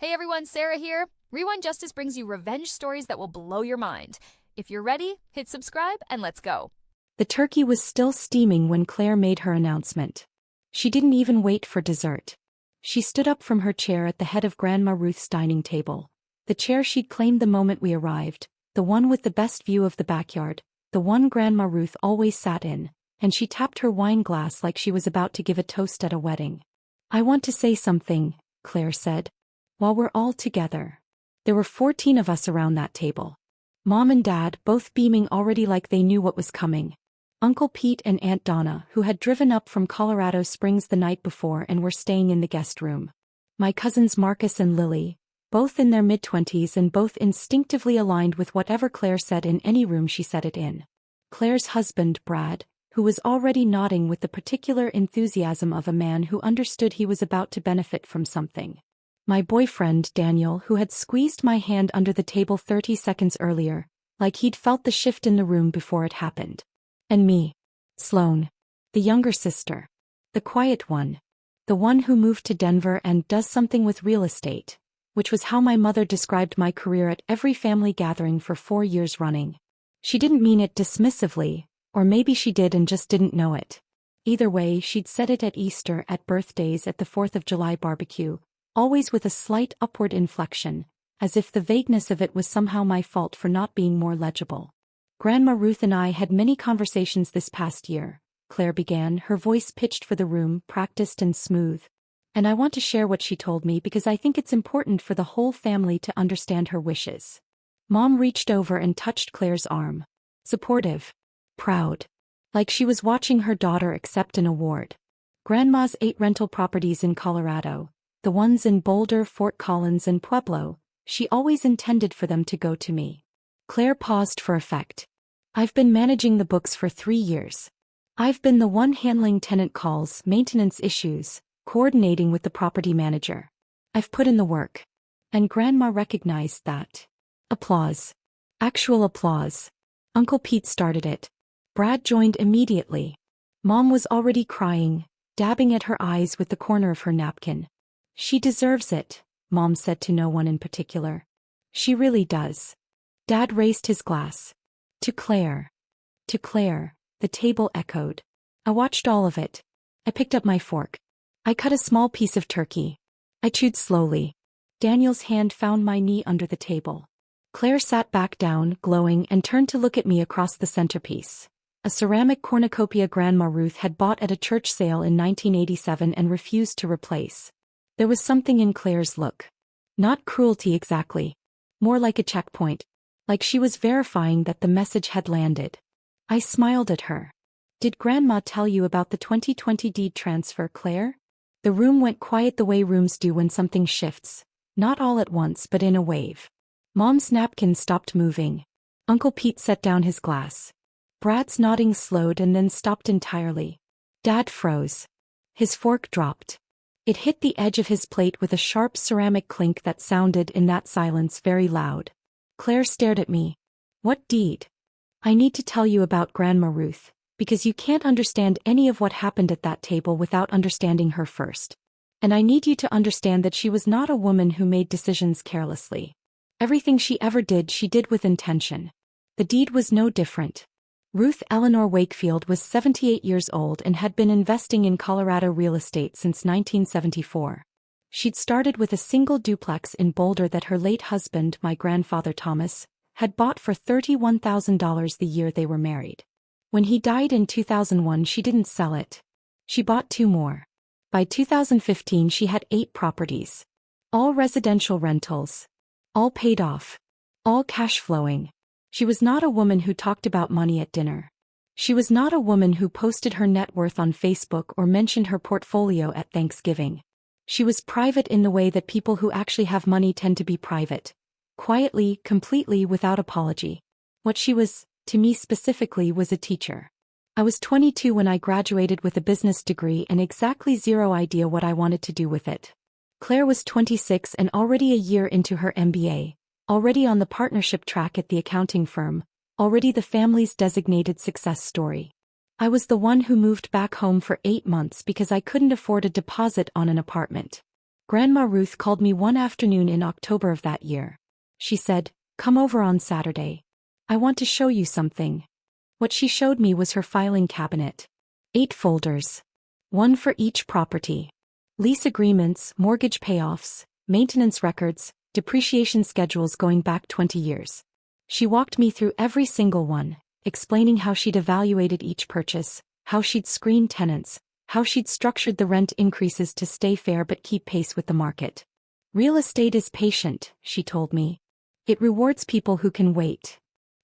Hey everyone, Sarah here. Rewind Justice brings you revenge stories that will blow your mind. If you're ready, hit subscribe and let's go. The turkey was still steaming when Claire made her announcement. She didn't even wait for dessert. She stood up from her chair at the head of Grandma Ruth's dining table. The chair she'd claimed the moment we arrived, the one with the best view of the backyard, the one Grandma Ruth always sat in, and she tapped her wine glass like she was about to give a toast at a wedding. "I want to say something," Claire said. "While we're all together." There were 14 of us around that table. Mom and Dad both beaming already like they knew what was coming. Uncle Pete and Aunt Donna, who had driven up from Colorado Springs the night before and were staying in the guest room. My cousins Marcus and Lily, both in their mid-20s and both instinctively aligned with whatever Claire said in any room she said it in. Claire's husband, Brad, who was already nodding with the particular enthusiasm of a man who understood he was about to benefit from something. My boyfriend, Daniel, who had squeezed my hand under the table 30 seconds earlier, like he'd felt the shift in the room before it happened. And me. Sloan. The younger sister. The quiet one. The one who moved to Denver and does something with real estate, which was how my mother described my career at every family gathering for 4 years running. She didn't mean it dismissively, or maybe she did and just didn't know it. Either way, she'd said it at Easter, at birthdays, at the 4th of July barbecue, always with a slight upward inflection, as if the vagueness of it was somehow my fault for not being more legible. "Grandma Ruth and I had many conversations this past year," Claire began, her voice pitched for the room, practiced and smooth. "And I want to share what she told me because I think it's important for the whole family to understand her wishes." Mom reached over and touched Claire's arm. Supportive. Proud. Like she was watching her daughter accept an award. Grandma's 8 rental properties in Colorado, the ones in Boulder, Fort Collins and Pueblo, she always intended for them to go to me. Claire paused for effect. "I've been managing the books for 3 years. I've been the one handling tenant calls, maintenance issues, coordinating with the property manager. I've put in the work." And Grandma recognized that. Applause. Actual applause. Uncle Pete started it. Brad joined immediately. Mom was already crying, dabbing at her eyes with the corner of her napkin. "She deserves it," Mom said to no one in particular. "She really does." Dad raised his glass. "To Claire." "To Claire," the table echoed. I watched all of it. I picked up my fork. I cut a small piece of turkey. I chewed slowly. Daniel's hand found my knee under the table. Claire sat back down, glowing, and turned to look at me across the centerpiece. A ceramic cornucopia Grandma Ruth had bought at a church sale in 1987 and refused to replace. There was something in Claire's look. Not cruelty exactly. More like a checkpoint. Like she was verifying that the message had landed. I smiled at her. "Did Grandma tell you about the 2020 deed transfer, Claire?" The room went quiet the way rooms do when something shifts. Not all at once but in a wave. Mom's napkin stopped moving. Uncle Pete set down his glass. Brad's nodding slowed and then stopped entirely. Dad froze. His fork dropped. It hit the edge of his plate with a sharp ceramic clink that sounded in that silence very loud. Claire stared at me. "What deed?" "I need to tell you about Grandma Ruth, because you can't understand any of what happened at that table without understanding her first. And I need you to understand that she was not a woman who made decisions carelessly. Everything she ever did she did with intention. The deed was no different." Ruth Eleanor Wakefield was 78 years old and had been investing in Colorado real estate since 1974. She'd started with a single duplex in Boulder that her late husband, my grandfather Thomas, had bought for $31,000 the year they were married. When he died in 2001, she didn't sell it. She bought 2 more. By 2015 she had 8 properties. All residential rentals. All paid off. All cash flowing. She was not a woman who talked about money at dinner. She was not a woman who posted her net worth on Facebook or mentioned her portfolio at Thanksgiving. She was private in the way that people who actually have money tend to be private. Quietly, completely, without apology. What she was, to me specifically, was a teacher. I was 22 when I graduated with a business degree and exactly zero idea what I wanted to do with it. Claire was 26 and already a year into her MBA, already on the partnership track at the accounting firm, already the family's designated success story. I was the one who moved back home for 8 months because I couldn't afford a deposit on an apartment. Grandma Ruth called me one afternoon in October of that year. She said, "Come over on Saturday. I want to show you something." What she showed me was her filing cabinet. 8 folders. One for each property. Lease agreements, mortgage payoffs, maintenance records, depreciation schedules going back 20 years. She walked me through every single one, explaining how she'd evaluated each purchase, how she'd screened tenants, how she'd structured the rent increases to stay fair but keep pace with the market. "Real estate is patient," she told me. "It rewards people who can wait."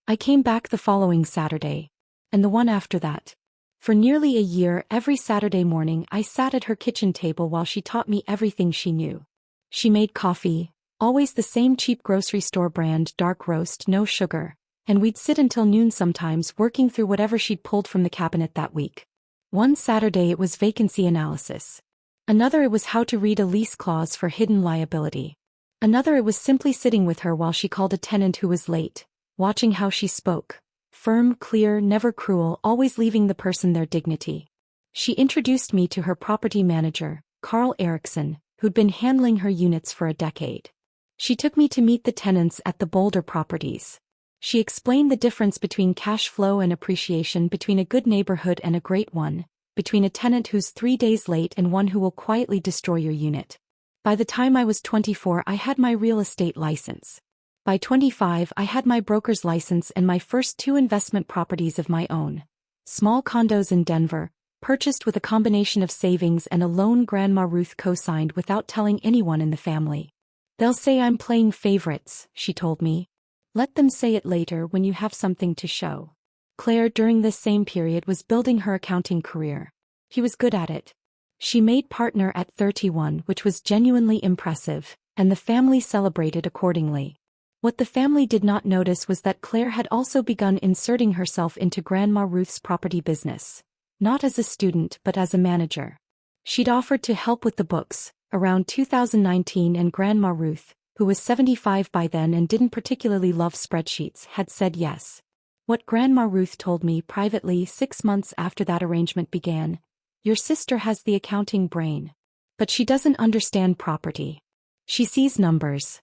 I came back the following Saturday. And the one after that. For nearly a year, every Saturday morning I sat at her kitchen table while she taught me everything she knew. She made coffee, always the same cheap grocery store brand, dark roast, no sugar, and we'd sit until noon sometimes working through whatever she'd pulled from the cabinet that week. One Saturday it was vacancy analysis. Another it was how to read a lease clause for hidden liability. Another it was simply sitting with her while she called a tenant who was late, watching how she spoke. Firm, clear, never cruel, always leaving the person their dignity. She introduced me to her property manager, Carl Erickson, who'd been handling her units for a decade. She took me to meet the tenants at the Boulder properties. She explained the difference between cash flow and appreciation, between a good neighborhood and a great one, between a tenant who's 3 days late and one who will quietly destroy your unit. By the time I was 24, I had my real estate license. By 25, I had my broker's license and my first 2 investment properties of my own. Small condos in Denver, purchased with a combination of savings and a loan Grandma Ruth co-signed without telling anyone in the family. "They'll say I'm playing favorites," she told me. "Let them say it later when you have something to show." Claire, during this same period, was building her accounting career. He was good at it. She made partner at 31, which was genuinely impressive, and the family celebrated accordingly. What the family did not notice was that Claire had also begun inserting herself into Grandma Ruth's property business. Not as a student but as a manager. She'd offered to help with the books, around 2019, and Grandma Ruth, who was 75 by then and didn't particularly love spreadsheets, had said yes. What Grandma Ruth told me privately 6 months after that arrangement began: "Your sister has the accounting brain. But she doesn't understand property. She sees numbers.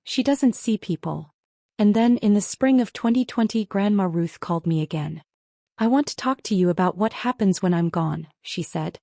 She doesn't see people." And then in the spring of 2020, Grandma Ruth called me again. "I want to talk to you about what happens when I'm gone," she said.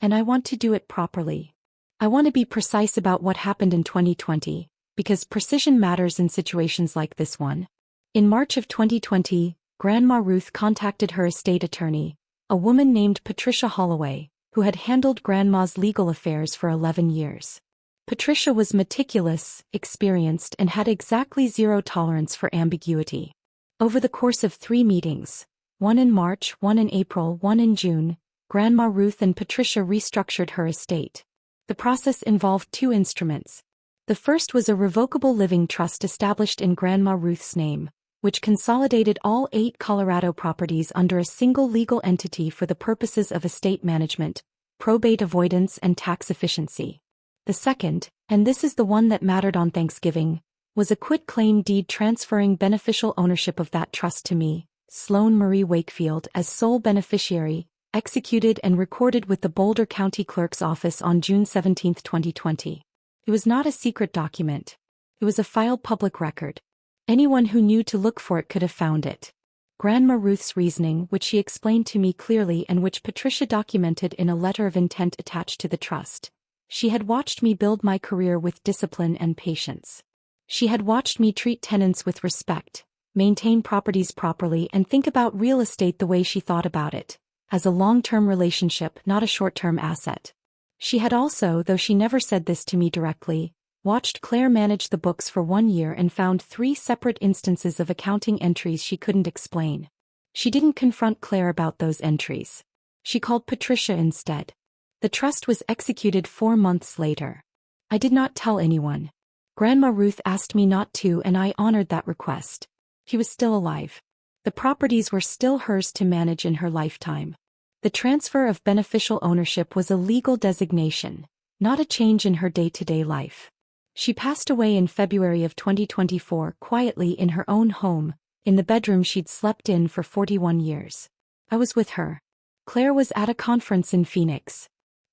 "And I want to do it properly. I want to be precise about what happened in 2020, because precision matters in situations like this one." In March of 2020, Grandma Ruth contacted her estate attorney, a woman named Patricia Holloway, who had handled Grandma's legal affairs for 11 years. Patricia was meticulous, experienced, and had exactly zero tolerance for ambiguity. Over the course of 3 meetings, one in March, one in April, one in June, Grandma Ruth and Patricia restructured her estate. The process involved 2 instruments. The first was a revocable living trust established in Grandma Ruth's name, which consolidated all 8 Colorado properties under a single legal entity for the purposes of estate management, probate avoidance, and tax efficiency. The second, and this is the one that mattered on Thanksgiving, was a quitclaim deed transferring beneficial ownership of that trust to me, Sloan Marie Wakefield, as sole beneficiary, executed and recorded with the Boulder County Clerk's Office on June 17, 2020. It was not a secret document. It was a filed public record. Anyone who knew to look for it could have found it. Grandma Ruth's reasoning, which she explained to me clearly and which Patricia documented in a letter of intent attached to the trust. She had watched me build my career with discipline and patience. She had watched me treat tenants with respect, maintain properties properly, and think about real estate the way she thought about it, as a long-term relationship, not a short-term asset. She had also, though she never said this to me directly, watched Clare manage the books for 1 year and found 3 separate instances of accounting entries she couldn't explain. She didn't confront Clare about those entries. She called Patricia instead. The trust was executed 4 months later. I did not tell anyone. Grandma Ruth asked me not to, and I honored that request. He was still alive. The properties were still hers to manage in her lifetime. The transfer of beneficial ownership was a legal designation, not a change in her day-to-day life. She passed away in February of 2024 quietly in her own home, in the bedroom she'd slept in for 41 years. I was with her. Claire was at a conference in Phoenix.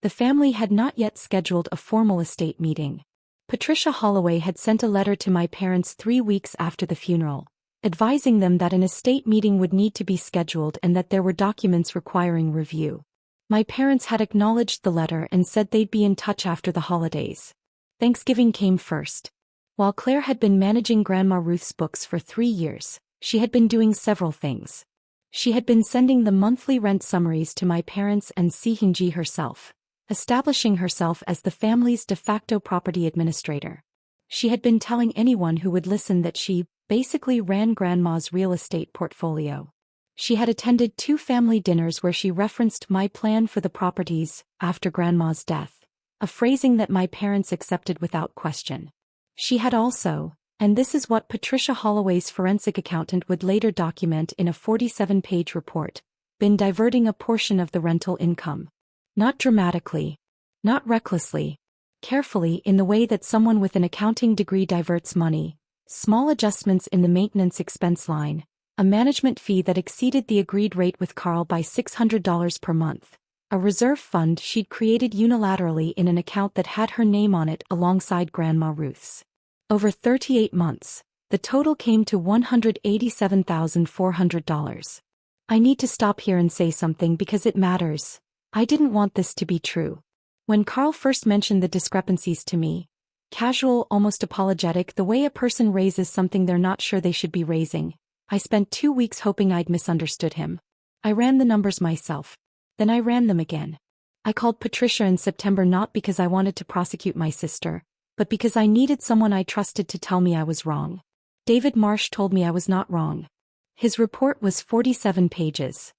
The family had not yet scheduled a formal estate meeting. Patricia Holloway had sent a letter to my parents 3 weeks after the funeral, advising them that an estate meeting would need to be scheduled and that there were documents requiring review. My parents had acknowledged the letter and said they'd be in touch after the holidays. Thanksgiving came first. While Claire had been managing Grandma Ruth's books for 3 years, she had been doing several things. She had been sending the monthly rent summaries to my parents and Seehinji herself, establishing herself as the family's de facto property administrator. She had been telling anyone who would listen that she basically ran Grandma's real estate portfolio. She had attended 2 family dinners where she referenced my plan for the properties after Grandma's death, a phrasing that my parents accepted without question. She had also, and this is what Patricia Holloway's forensic accountant would later document in a 47-page report, been diverting a portion of the rental income. Not dramatically, not recklessly, carefully in the way that someone with an accounting degree diverts money, small adjustments in the maintenance expense line, a management fee that exceeded the agreed rate with Carl by $600 per month, a reserve fund she'd created unilaterally in an account that had her name on it alongside Grandma Ruth's. Over 38 months, the total came to $187,400. I need to stop here and say something because it matters. I didn't want this to be true. When Carl first mentioned the discrepancies to me, casual, almost apologetic, the way a person raises something they're not sure they should be raising, I spent 2 weeks hoping I'd misunderstood him. I ran the numbers myself. Then I ran them again. I called Patricia in September not because I wanted to prosecute my sister, but because I needed someone I trusted to tell me I was wrong. David Marsh told me I was not wrong. His report was 47 pages.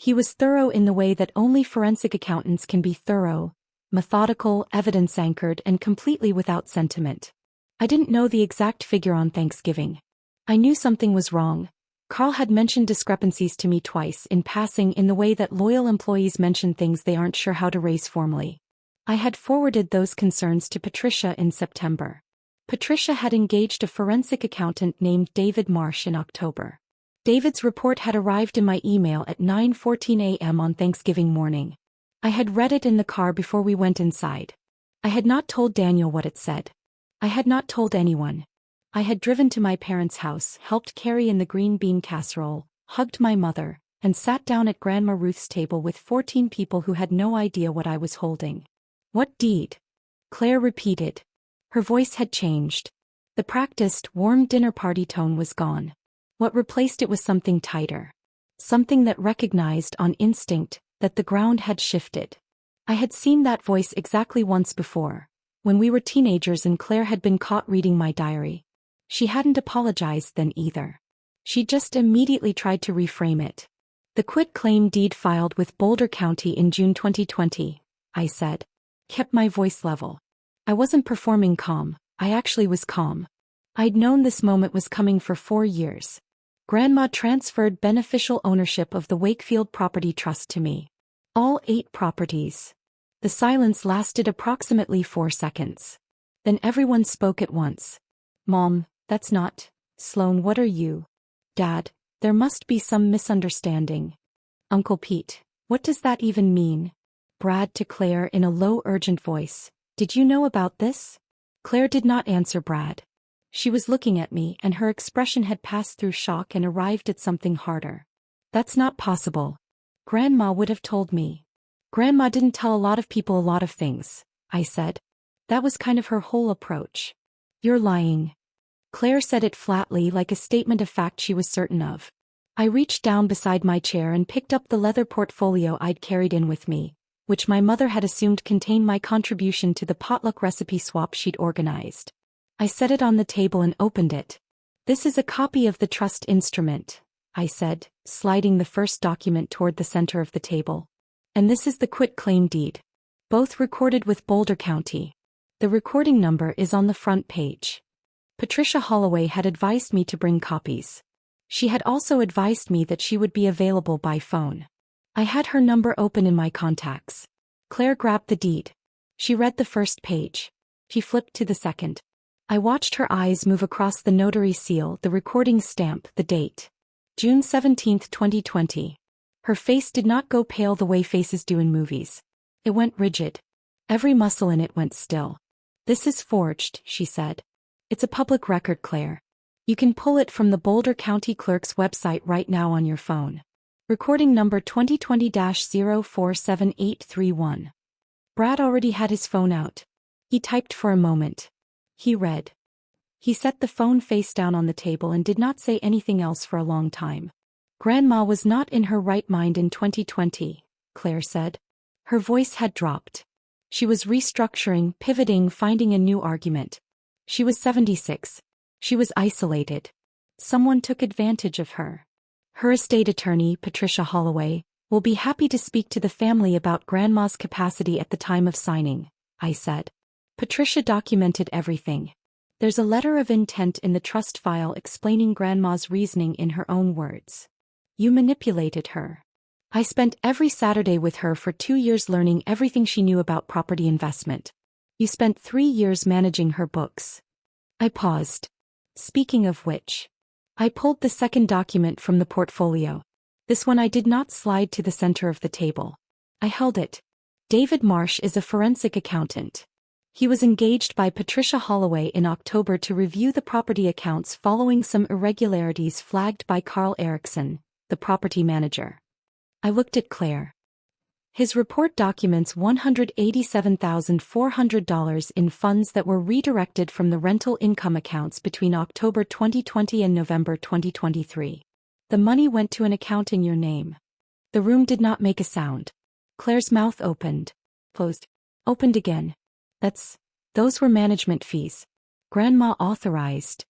He was thorough in the way that only forensic accountants can be thorough, methodical, evidence-anchored, and completely without sentiment. I didn't know the exact figure on Thanksgiving. I knew something was wrong. Carl had mentioned discrepancies to me twice in passing in the way that loyal employees mention things they aren't sure how to raise formally. I had forwarded those concerns to Patricia in September. Patricia had engaged a forensic accountant named David Marsh in October. David's report had arrived in my email at 9:14 a.m. on Thanksgiving morning. I had read it in the car before we went inside. I had not told Daniel what it said. I had not told anyone. I had driven to my parents' house, helped carry in the green bean casserole, hugged my mother, and sat down at Grandma Ruth's table with 14 people who had no idea what I was holding. What deed? Claire repeated. Her voice had changed. The practiced, warm dinner party tone was gone. What replaced it was something tighter. Something that recognized on instinct that the ground had shifted. I had seen that voice exactly once before, when we were teenagers and Claire had been caught reading my diary. She hadn't apologized then either. She just immediately tried to reframe it. The quitclaim deed filed with Boulder County in June 2020, I said. Kept my voice level. I wasn't performing calm, I actually was calm. I'd known this moment was coming for 4 years. Grandma transferred beneficial ownership of the Wakefield Property Trust to me. All 8 properties. The silence lasted approximately 4 seconds. Then everyone spoke at once. Mom, that's not. Sloan, what are you? Dad, there must be some misunderstanding. Uncle Pete, what does that even mean? Brad to Claire in a low, urgent voice. Did you know about this? Claire did not answer Brad. She was looking at me and her expression had passed through shock and arrived at something harder. That's not possible. Grandma would have told me. Grandma didn't tell a lot of people a lot of things, I said. That was kind of her whole approach. You're lying. Claire said it flatly, like a statement of fact she was certain of. I reached down beside my chair and picked up the leather portfolio I'd carried in with me, which my mother had assumed contained my contribution to the potluck recipe swap she'd organized. I set it on the table and opened it. This is a copy of the trust instrument, I said, sliding the first document toward the center of the table. And this is the quitclaim deed. Both recorded with Boulder County. The recording number is on the front page. Patricia Holloway had advised me to bring copies. She had also advised me that she would be available by phone. I had her number open in my contacts. Claire grabbed the deed. She read the first page. She flipped to the second. I watched her eyes move across the notary seal, the recording stamp, the date. June 17, 2020. Her face did not go pale the way faces do in movies. It went rigid. Every muscle in it went still. "This is forged," she said. "It's a public record, Claire. You can pull it from the Boulder County Clerk's website right now on your phone. Recording number 2020-047831. Brad already had his phone out. He typed for a moment. He read. He set the phone face down on the table and did not say anything else for a long time. "Grandma was not in her right mind in 2020, Claire said. Her voice had dropped. She was restructuring, pivoting, finding a new argument. She was 76. She was isolated. Someone took advantage of her. Her estate attorney, Patricia Holloway, will be happy to speak to the family about Grandma's capacity at the time of signing," I said. Patricia documented everything. There's a letter of intent in the trust file explaining Grandma's reasoning in her own words. "You manipulated her. I spent every Saturday with her for 2 years learning everything she knew about property investment. You spent 3 years managing her books." I paused. Speaking of which, I pulled the second document from the portfolio. This one I did not slide to the center of the table. I held it. David Marsh is a forensic accountant. He was engaged by Patricia Holloway in October to review the property accounts following some irregularities flagged by Carl Erickson, the property manager. I looked at Claire. His report documents $187,400 in funds that were redirected from the rental income accounts between October 2020 and November 2023. The money went to an account in your name. The room did not make a sound. Claire's mouth opened, closed, opened again. Those were management fees. Grandma authorized.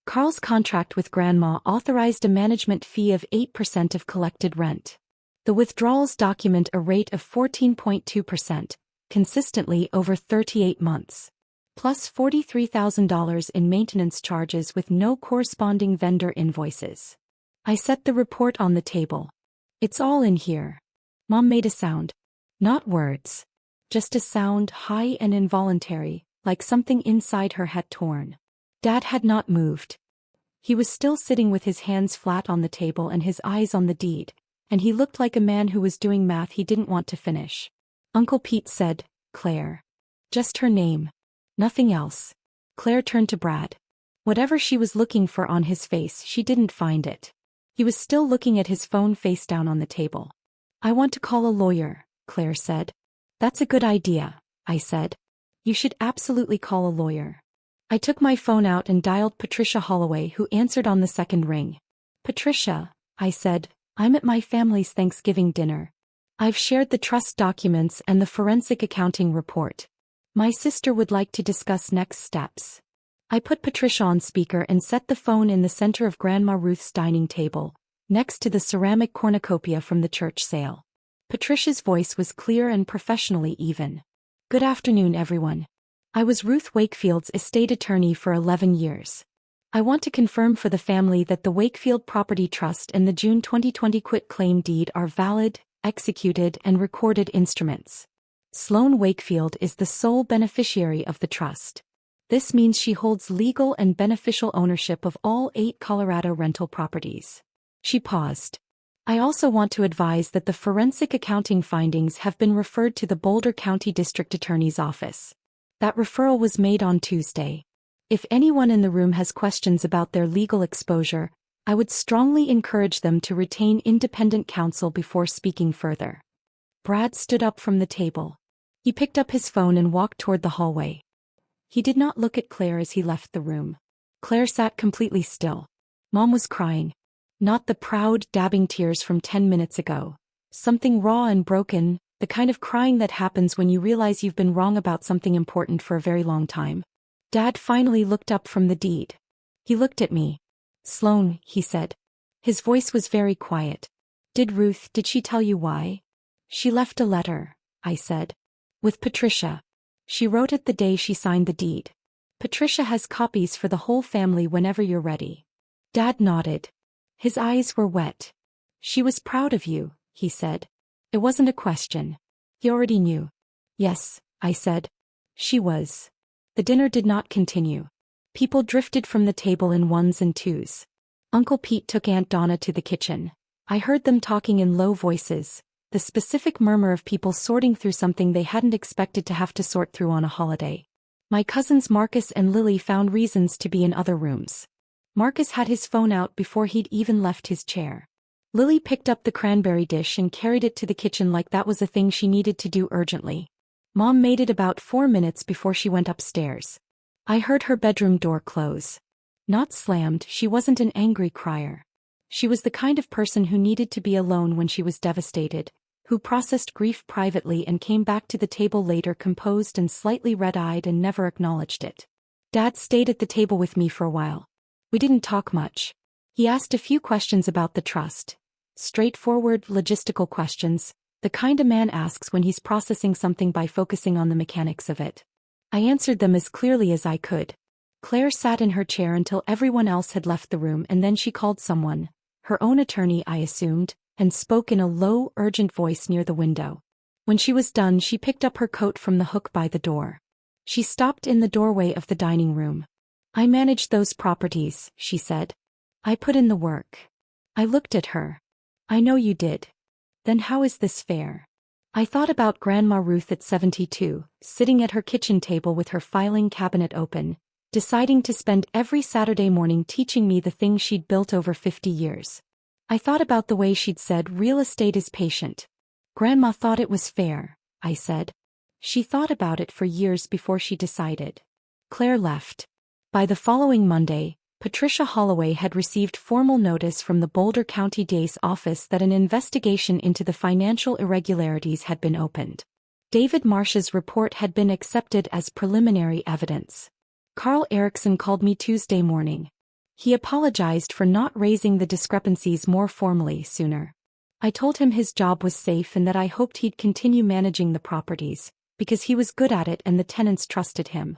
Carl's contract with Grandma authorized a management fee of 8% of collected rent. The withdrawals document a rate of 14.2%, consistently over 38 months. Plus $43,000 in maintenance charges with no corresponding vendor invoices. I set the report on the table. "It's all in here." Mom made a sound. Not words. Just a sound, high and involuntary, like something inside her had torn. Dad had not moved. He was still sitting with his hands flat on the table and his eyes on the deed, and he looked like a man who was doing math he didn't want to finish. Uncle Pete said, "Claire." Just her name. Nothing else. Claire turned to Brad. Whatever she was looking for on his face, she didn't find it. He was still looking at his phone face down on the table. "I want to call a lawyer," Claire said. "That's a good idea," I said. "You should absolutely call a lawyer." I took my phone out and dialed Patricia Holloway, who answered on the second ring. "Patricia," I said, "I'm at my family's Thanksgiving dinner. I've shared the trust documents and the forensic accounting report. My sister would like to discuss next steps." I put Patricia on speaker and set the phone in the center of Grandma Ruth's dining table, next to the ceramic cornucopia from the church sale. Patricia's voice was clear and professionally even. "Good afternoon, everyone. I was Ruth Wakefield's estate attorney for 11 years. I want to confirm for the family that the Wakefield Property Trust and the June 2020 quitclaim deed are valid, executed, and recorded instruments. Sloan Wakefield is the sole beneficiary of the trust. This means she holds legal and beneficial ownership of all 8 Colorado rental properties." She paused. "I also want to advise that the forensic accounting findings have been referred to the Boulder County District Attorney's Office. That referral was made on Tuesday. If anyone in the room has questions about their legal exposure, I would strongly encourage them to retain independent counsel before speaking further." Brad stood up from the table. He picked up his phone and walked toward the hallway. He did not look at Claire as he left the room. Claire sat completely still. Mom was crying. Not the proud, dabbing tears from 10 minutes ago. Something raw and broken, the kind of crying that happens when you realize you've been wrong about something important for a very long time. Dad finally looked up from the deed. He looked at me. "Sloan," he said. His voice was very quiet. Did she tell you why?" "She left a letter," I said. "With Patricia. She wrote it the day she signed the deed. Patricia has copies for the whole family whenever you're ready." Dad nodded. His eyes were wet. "She was proud of you," he said. It wasn't a question. He already knew. "Yes," I said. "She was." The dinner did not continue. People drifted from the table in ones and twos. Uncle Pete took Aunt Donna to the kitchen. I heard them talking in low voices, the specific murmur of people sorting through something they hadn't expected to have to sort through on a holiday. My cousins Marcus and Lily found reasons to be in other rooms. Marcus had his phone out before he'd even left his chair. Lily picked up the cranberry dish and carried it to the kitchen like that was a thing she needed to do urgently. Mom made it about 4 minutes before she went upstairs. I heard her bedroom door close. Not slammed, she wasn't an angry crier. She was the kind of person who needed to be alone when she was devastated, who processed grief privately and came back to the table later composed and slightly red-eyed and never acknowledged it. Dad stayed at the table with me for a while. We didn't talk much. He asked a few questions about the trust. Straightforward, logistical questions, the kind a man asks when he's processing something by focusing on the mechanics of it. I answered them as clearly as I could. Claire sat in her chair until everyone else had left the room and then she called someone, her own attorney I assumed, and spoke in a low, urgent voice near the window. When she was done she picked up her coat from the hook by the door. She stopped in the doorway of the dining room. I managed those properties, she said. I put in the work. I looked at her. I know you did. Then how is this fair? I thought about Grandma Ruth at 72, sitting at her kitchen table with her filing cabinet open, deciding to spend every Saturday morning teaching me the things she'd built over 50 years. I thought about the way she'd said real estate is patient. Grandma thought it was fair, I said. She thought about it for years before she decided. Claire left. By the following Monday, Patricia Holloway had received formal notice from the Boulder County DA's office that an investigation into the financial irregularities had been opened. David Marsh's report had been accepted as preliminary evidence. Carl Erickson called me Tuesday morning. He apologized for not raising the discrepancies more formally sooner. I told him his job was safe and that I hoped he'd continue managing the properties, because he was good at it and the tenants trusted him.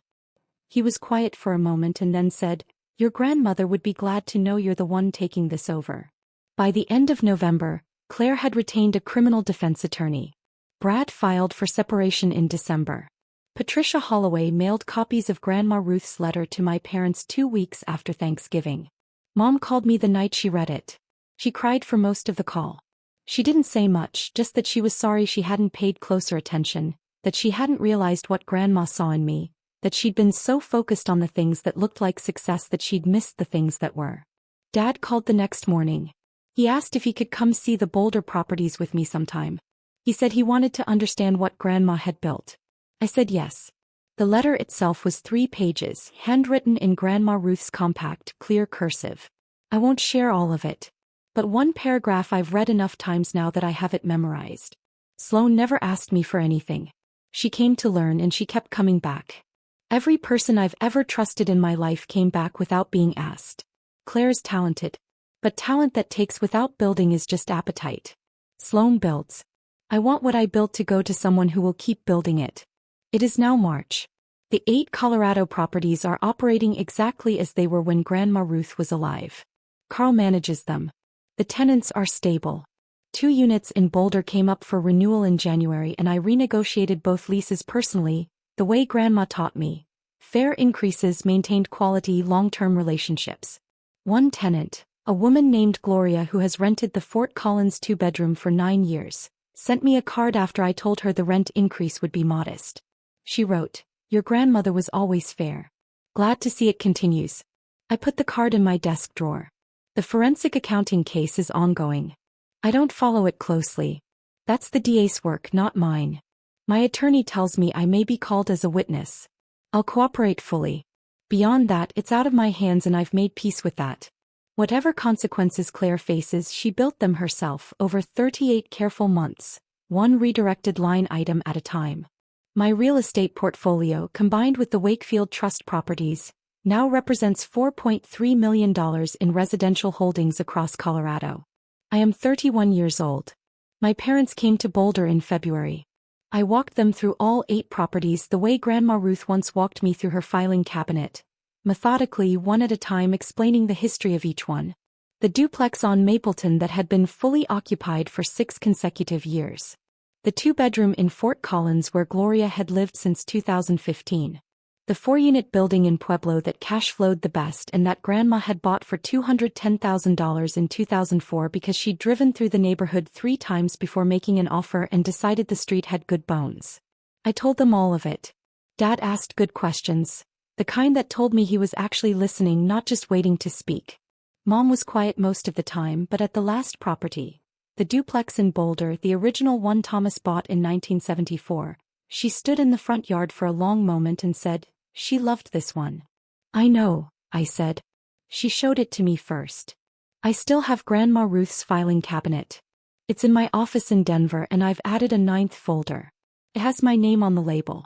He was quiet for a moment and then said, "Your grandmother would be glad to know you're the one taking this over." By the end of November, Claire had retained a criminal defense attorney. Brad filed for separation in December. Patricia Holloway mailed copies of Grandma Ruth's letter to my parents 2 weeks after Thanksgiving. Mom called me the night she read it. She cried for most of the call. She didn't say much, just that she was sorry she hadn't paid closer attention, that she hadn't realized what Grandma saw in me, that she'd been so focused on the things that looked like success that she'd missed the things that were. Dad called the next morning. He asked if he could come see the Boulder properties with me sometime. He said he wanted to understand what Grandma had built. I said yes. The letter itself was 3 pages, handwritten in Grandma Ruth's compact, clear cursive. I won't share all of it. But one paragraph I've read enough times now that I have it memorized. Sloan never asked me for anything. She came to learn and she kept coming back. Every person I've ever trusted in my life came back without being asked. Claire's talented. But talent that takes without building is just appetite. Sloan builds. I want what I built to go to someone who will keep building it. It is now March. The 8 Colorado properties are operating exactly as they were when Grandma Ruth was alive. Carl manages them. The tenants are stable. 2 units in Boulder came up for renewal in January and I renegotiated both leases personally, the way Grandma taught me. Fair increases maintained quality long-term relationships. One tenant, a woman named Gloria who has rented the Fort Collins 2-bedroom for 9 years, sent me a card after I told her the rent increase would be modest. She wrote, "Your grandmother was always fair. Glad to see it continues." I put the card in my desk drawer. The forensic accounting case is ongoing. I don't follow it closely. That's the DA's work, not mine. My attorney tells me I may be called as a witness. I'll cooperate fully. Beyond that, it's out of my hands and I've made peace with that. Whatever consequences Claire faces, she built them herself over 38 careful months, one redirected line item at a time. My real estate portfolio, combined with the Wakefield Trust properties, now represents $4.3 million in residential holdings across Colorado. I am 31 years old. My parents came to Boulder in February. I walked them through all 8 properties the way Grandma Ruth once walked me through her filing cabinet, methodically one at a time explaining the history of each one. The duplex on Mapleton that had been fully occupied for 6 consecutive years. The 2-bedroom in Fort Collins where Gloria had lived since 2015. The 4-unit building in Pueblo that cash flowed the best and that Grandma had bought for $210,000 in 2004 because she'd driven through the neighborhood 3 times before making an offer and decided the street had good bones. I told them all of it. Dad asked good questions, the kind that told me he was actually listening, not just waiting to speak. Mom was quiet most of the time, but at the last property, the duplex in Boulder, the original one Thomas bought in 1974, she stood in the front yard for a long moment and said, she loved this one. I know, I said. She showed it to me first. I still have Grandma Ruth's filing cabinet. It's in my office in Denver and I've added a 9th folder. It has my name on the label.